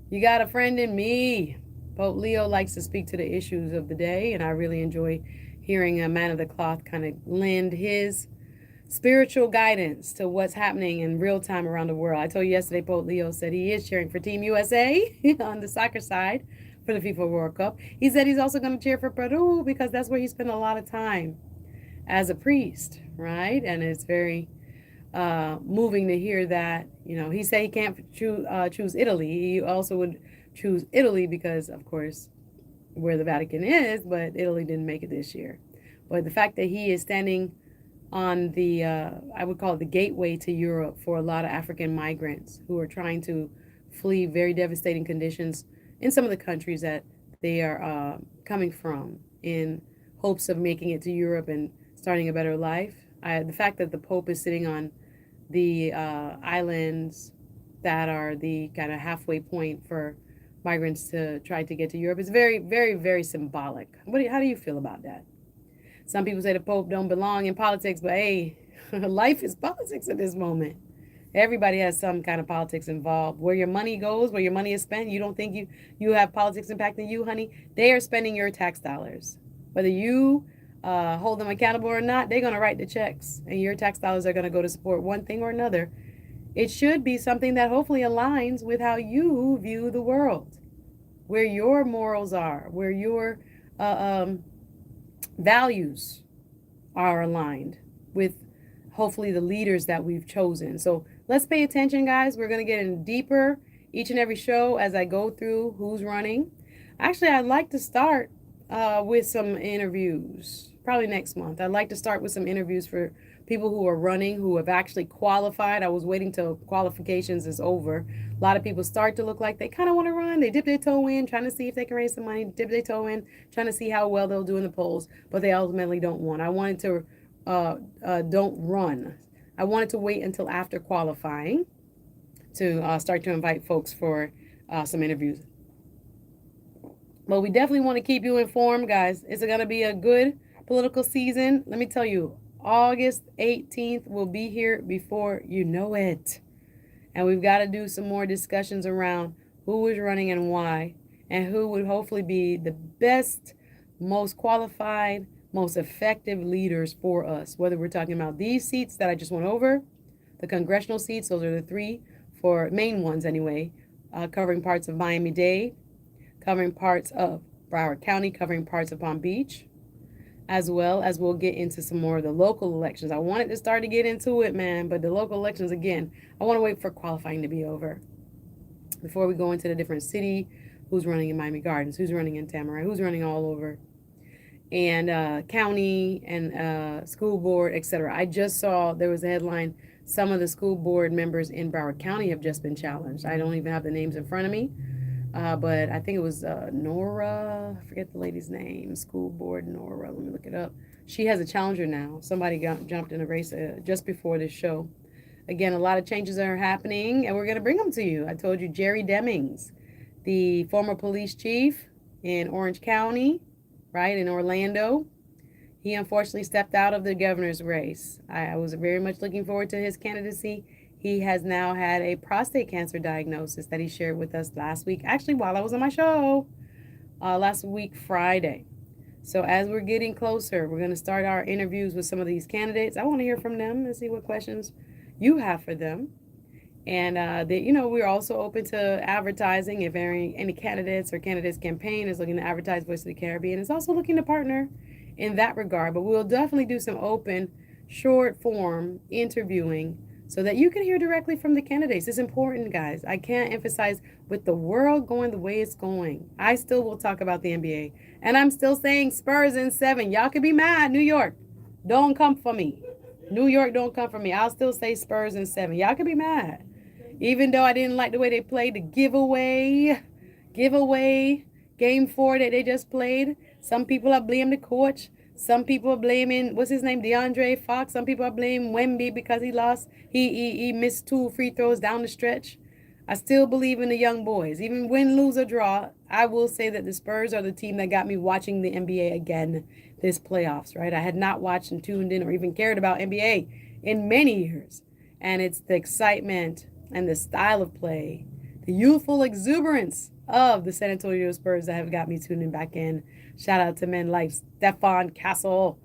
you got a friend in me. Pope Leo likes to speak to the issues of the day, and I really enjoy hearing a man of the cloth kind of lend his spiritual guidance to what's happening in real time around the world. I told you yesterday, Pope Leo said he is cheering for Team USA on the soccer side for the FIFA World Cup. He said he's also going to cheer for Peru because that's where he spent a lot of time as a priest, right? And it's very moving to hear that. He said he can't choose Italy. He also would choose Italy because, of course, where the Vatican is, but Italy didn't make it this year. But the fact that he is standing on the, I would call it the gateway to Europe for a lot of African migrants who are trying to flee very devastating conditions in some of the countries that they are coming from in hopes of making it to Europe and starting a better life. The fact that the Pope is sitting on the islands that are the kind of halfway point for migrants to try to get to Europe is very, very, very symbolic. How do you feel about that? Some people say the Pope don't belong in politics, but hey, life is politics at this moment. Everybody has some kind of politics involved. Where your money goes, where your money is spent, you don't think you have politics impacting you, honey? They are spending your tax dollars. Whether you hold them accountable or not, they're going to write the checks, and your tax dollars are going to go to support one thing or another. It should be something that hopefully aligns with how you view the world, where your morals are, where your values are aligned with hopefully the leaders that we've chosen. So let's pay attention, guys. We're going to get in deeper each and every show as I go through who's running. Actually, I'd like to start with some interviews, probably next month. I'd like to start with some interviews for people who are running, who have actually qualified. I was waiting till qualifications is over. A lot of people start to look like they kind of want to run. They dip their toe in, trying to see if they can raise some money, dip their toe in, trying to see how well they'll do in the polls, but they ultimately don't want. I wanted to don't run. I wanted to wait until after qualifying to start to invite folks for some interviews. But we definitely want to keep you informed, guys. It's going to be a good political season. Let me tell you, August 18th will be here before you know it. And we've got to do some more discussions around who is running and why, and who would hopefully be the best, most qualified, most effective leaders for us. Whether we're talking about these seats that I just went over, the congressional seats, those are the three for main ones anyway, covering parts of Miami-Dade, covering parts of Broward County, covering parts of Palm Beach, as well as we'll get into some more of the local elections. I wanted to start to get into it, man, but the local elections, again, I want to wait for qualifying to be over before we go into the different city, who's running in Miami Gardens, who's running in Tamarack, who's running all over, and county and school board, etc. I just saw there was a headline, some of the school board members in Broward County have just been challenged. I don't even have the names in front of me. But I think it was Nora, I forget the lady's name, school board Nora, let me look it up. She has a challenger now. Somebody jumped in a race just before this show. Again, a lot of changes are happening, and we're going to bring them to you. I told you Jerry Demings, the former police chief in Orange County, right, in Orlando. He unfortunately stepped out of the governor's race. I was very much looking forward to his candidacy. He has now had a prostate cancer diagnosis that he shared with us last week, actually while I was on my show, last week, Friday. So as we're getting closer, we're going to start our interviews with some of these candidates. I want to hear from them and see what questions you have for them. And, we're also open to advertising. If any candidates or candidates campaign is looking to advertise Voice of the Caribbean, it's also looking to partner in that regard. But we'll definitely do some open, short form interviewing so that you can hear directly from the candidates. It's important, guys. I can't emphasize, with the world going the way it's going, I still will talk about the NBA. And I'm still saying Spurs in 7. Y'all can be mad. New York, don't come for me. New York, don't come for me. I'll still say Spurs in 7. Y'all can be mad. Even though I didn't like the way they played the giveaway game 4 that they just played. Some people are blaming the coach. Some people are blaming, what's his name, DeAndre Fox. Some people are blaming Wemby because he lost. He missed 2 free throws down the stretch. I still believe in the young boys. Even win, lose, or draw, I will say that the Spurs are the team that got me watching the NBA again this playoffs, right? I had not watched and tuned in or even cared about NBA in many years. And it's the excitement and the style of play, the youthful exuberance of the San Antonio Spurs that have got me tuning back in. Shout out to men like Stefan Castle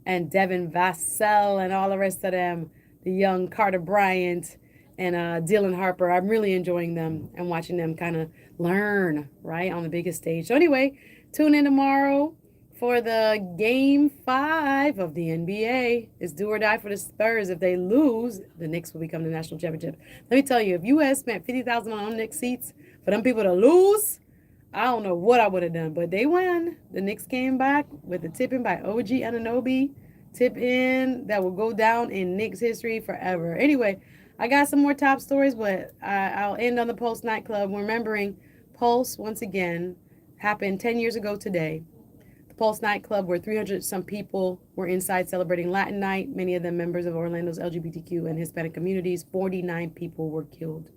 and Devin Vassell and all the rest of them, the young Carter Bryant and Dylan Harper. I'm really enjoying them and watching them kind of learn, right, on the biggest stage. So anyway, tune in tomorrow for the Game 5 of the NBA. It's do or die for the Spurs. If they lose, the Knicks will become the national championship. Let me tell you, if you had spent $50,000 on Knicks seats for them people to lose, I don't know what I would have done, but they won. The Knicks came back with a tip-in by OG Anunoby. Tip-in that will go down in Knicks history forever. Anyway, I got some more top stories, but I'll end on the Pulse nightclub. Remembering Pulse, once again, happened 10 years ago today. The Pulse nightclub, where 300 some people were inside celebrating Latin night, many of them members of Orlando's LGBTQ and Hispanic communities. 49 people were killed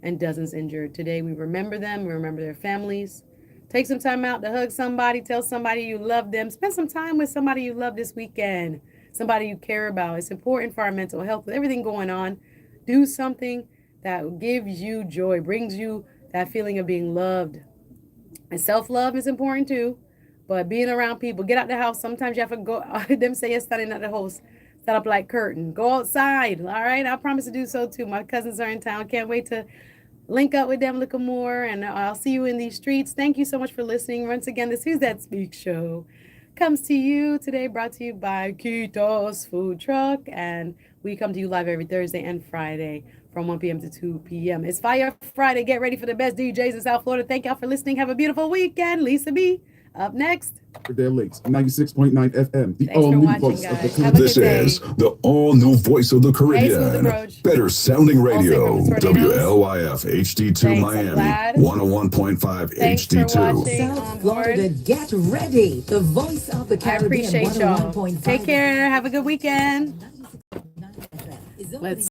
and dozens injured. Today, we remember them. We remember their families. Take some time out to hug somebody. Tell somebody you love them. Spend some time with somebody you love this weekend. Somebody you care about. It's important for our mental health. With everything going on, do something that gives you joy, brings you that feeling of being loved. And self-love is important too. But being around people, get out the house. Sometimes you have to go. Them say you're standing at the house. Set up like curtain. Go outside. All right. I promise to do so too. My cousins are in town. Can't wait to link up with them a little more, and I'll see you in these streets. Thank you so much for listening. Once again, the Suzette Speaks show comes to you today, brought to you by Kitos Food Truck, and we come to you live every Thursday and Friday from 1 p.m. to 2 p.m. It's Fire Friday. Get ready for the best DJs in South Florida. Thank y'all for listening. Have a beautiful weekend. Lisa B. Up next. Their links, 96.9 FM, the Thanks for all-new watching, voice of the guys. Caribbean. Have a This good day. is the all-new voice of the Caribbean. Better sounding radio. Also from Tornadoes. WLYF HD2 Thanks, I'm Miami. glad. 101.5 Thanks for HD2. watching. South Florida, get ready. The voice of the I Caribbean. appreciate y'all. 101.5 Take care. Have a good weekend. 96.9 FM is Let's